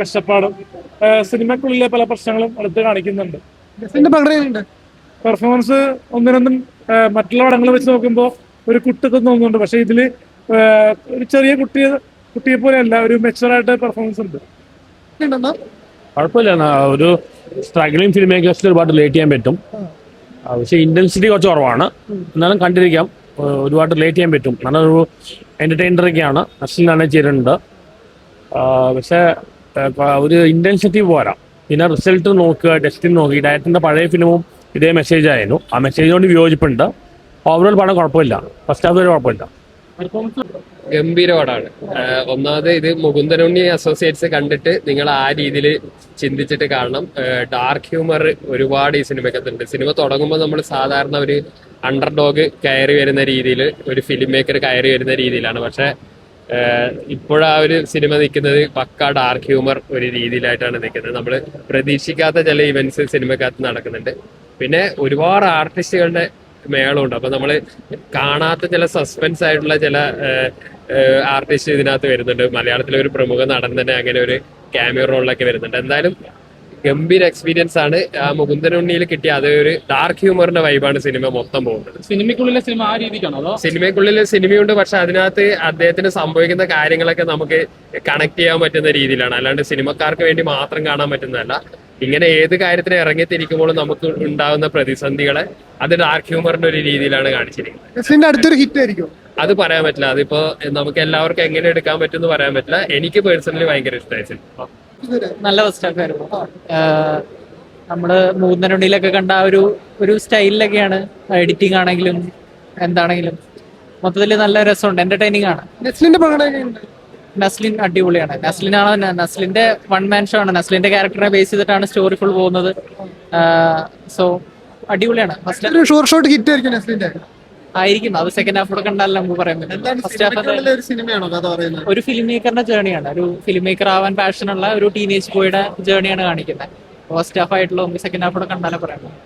കഷ്ടപ്പാടും സിനിമക്കുള്ളിലെ പല പ്രശ്നങ്ങളും എടുത്ത് കാണിക്കുന്നുണ്ട്. പെർഫോമൻസ് ഒന്നിനൊന്നും മറ്റുള്ള പടങ്ങൾ വെച്ച് നോക്കുമ്പോൾ ഒരു കുട്ടൊക്കെ തോന്നുന്നുണ്ട്. പക്ഷെ ഇതില് ഒരു ചെറിയ കുട്ടിയെ പോലെയല്ല, ഒരു മെച്ചുവറായിട്ട് പെർഫോമൻസ് ഉണ്ട്. കുഴപ്പമില്ല. ഒരു സ്ട്രഗ്ലിംഗ് ഫിലിം മേക്കേഴ്സിൽ ഒരുപാട് റിലേറ്റ് ചെയ്യാൻ പറ്റും. പക്ഷേ ഇന്റൻസിറ്റി കുറച്ച് കുറവാണ്. എന്നാലും കണ്ടിരിക്കാം, ഒരുപാട് റിലേറ്റ് ചെയ്യാൻ പറ്റും. നല്ലൊരു എന്റർടൈനറൊക്കെയാണ്. നസ്ലിനാണ് ചെയ്തിട്ടുണ്ട്. പക്ഷേ ഒരു ഇന്റൻസിറ്റി പോരാ. പിന്നെ റിസൾട്ട് നോക്കുക, ഡെസ്റ്റിനി നോക്കി. ഡയറക്ടറിന്റെ പഴയ ഫിലിമും ഇതേ മെസ്സേജ് ആയിരുന്നു. ആ മെസ്സേജിനോട് വിയോജിപ്പുണ്ട്. ഓവറോൾ പടം കുഴപ്പമില്ല. ഫസ്റ്റ് ഹാഫ് വരെ കുഴപ്പമില്ല. ഗംഭീര പടമാണ്. ഒന്നാമത് ഇത് മുകുന്ദനുണ്ണി അസോസിയേറ്റ്സ് കണ്ടിട്ട് നിങ്ങൾ ആ രീതിയിൽ ചിന്തിച്ചിട്ട് കാണണം. ഡാർക്ക് ഹ്യൂമർ ഒരുപാട് ഈ സിനിമക്കത്തുണ്ട്. സിനിമ തുടങ്ങുമ്പോൾ നമ്മൾ സാധാരണ ഒരു അണ്ടർഡോഗ് കയറി വരുന്ന രീതിയിൽ, ഒരു ഫിലിം മേക്കർ കയറി വരുന്ന രീതിയിലാണ്. പക്ഷെ ഇപ്പോഴാ ഒരു സിനിമ നിൽക്കുന്നത് പക്ക ഡാർക്ക് ഹ്യൂമർ ഒരു രീതിയിലായിട്ടാണ് നിൽക്കുന്നത്. നമ്മൾ പ്രതീക്ഷിക്കാത്ത ചില ഇവന്റ്സ് സിനിമക്കകത്ത് നടക്കുന്നുണ്ട്. പിന്നെ ഒരുപാട് ആർട്ടിസ്റ്റുകളുടെ മേളമുണ്ട്. അപ്പൊ നമ്മള് കാണാത്ത ചില സസ്പെൻസ് ആയിട്ടുള്ള ചില ആർട്ടിസ്റ്റ് ഇതിനകത്ത് വരുന്നുണ്ട്. മലയാളത്തിലെ ഒരു പ്രമുഖ നടൻ തന്നെ അങ്ങനെ ഒരു ക്യാമിയോ റോളിലൊക്കെ വരുന്നുണ്ട്. എന്തായാലും ഗംഭീര എക്സ്പീരിയൻസ് ആണ്. ആ മുകുന്ദനുണ്ണിയിൽ കിട്ടിയ അതേ ഒരു ഡാർക്ക് ഹ്യൂമറിന്റെ വൈബാണ് സിനിമ മൊത്തം പോകുന്നത്. സിനിമയ്ക്കുള്ളിലെ സിനിമ ആ രീതിക്കാണോ അതോ? സിനിമയ്ക്കുള്ളിൽ സിനിമയുണ്ട്, പക്ഷെ അതിനകത്ത് അദ്ദേഹത്തിന് സംഭവിക്കുന്ന കാര്യങ്ങളൊക്കെ നമുക്ക് കണക്ട് ചെയ്യാൻ പറ്റുന്ന രീതിയിലാണ്. അല്ലാണ്ട് സിനിമക്കാർക്ക് വേണ്ടി മാത്രം കാണാൻ പറ്റുന്നതല്ല. ഇങ്ങനെ ഏത് കാര്യത്തിന് ഇറങ്ങിത്തിരിക്കുമ്പോഴും നമുക്ക് ഉണ്ടാകുന്ന പ്രതിസന്ധികളെ അത് ഡാർക്ക് ഹ്യൂമറിന്റെ ഒരു രീതിയിലാണ് കാണിച്ചിരിക്കുന്നത്. അടുത്തൊരു ഹിറ്റ് ആയിരിക്കും അത് പറയാൻ പറ്റില്ല. അതിപ്പോ നമുക്ക് എല്ലാവർക്കും എങ്ങനെ എടുക്കാൻ പറ്റും എന്ന് പറയാൻ പറ്റില്ല. എനിക്ക് പേഴ്സണലി ഭയങ്കര ഇഷ്ടമായി സിനിമ. നല്ല ഫസ്റ്റ് ഹാഫ് ആയിരുന്നു. നമ്മള് മൂന്നനുണ്ണിയിലൊക്കെ കണ്ട ആ ഒരു സ്റ്റൈലിലൊക്കെയാണ് എഡിറ്റിംഗ് ആണെങ്കിലും എന്താണെങ്കിലും മൊത്തത്തിൽ നല്ല രസമുണ്ട്, എന്റർടൈനിങ് ആണ്. നസ്ലിൻ അടിപൊളിയാണ്. നസ്ലിന്റെ വൺ മാൻ ഷോ ആണ്. നസ്ലിന്റെ ക്യാരക്ടറിനെ ബേസ് ചെയ്തിട്ടാണ് സ്റ്റോറി ഫുൾ പോകുന്നത്. സോ അടിപൊളിയാണ്. ഫസ്റ്റ് ഷോർട്ട് ഷോട്ട് ഹിറ്റ് ആയിരിക്കും നസ്ലിന്റെ ആയിരിക്കും. അത് സെക്കൻഡ് ഹാഫോടെ കണ്ടാലും നമുക്ക് പറയാൻ പറ്റും. ഫസ്റ്റ് ഹാഫ് ഒരു ഫിലിം മേക്കറിന്റെ ജേണിയാണ്. ഒരു ഫിലിം മേക്കർ ആവാൻ പാഷനുള്ള ഒരു ടീനേജ് ബോയുടെ ജേണിയാണ് കാണിക്കുന്നത്. ഫസ്റ്റ് ഹാഫ് ആയിട്ടുള്ള സെക്കൻഡ് ഹാഫോടെ കണ്ടാലേ പറയാൻ പറ്റും.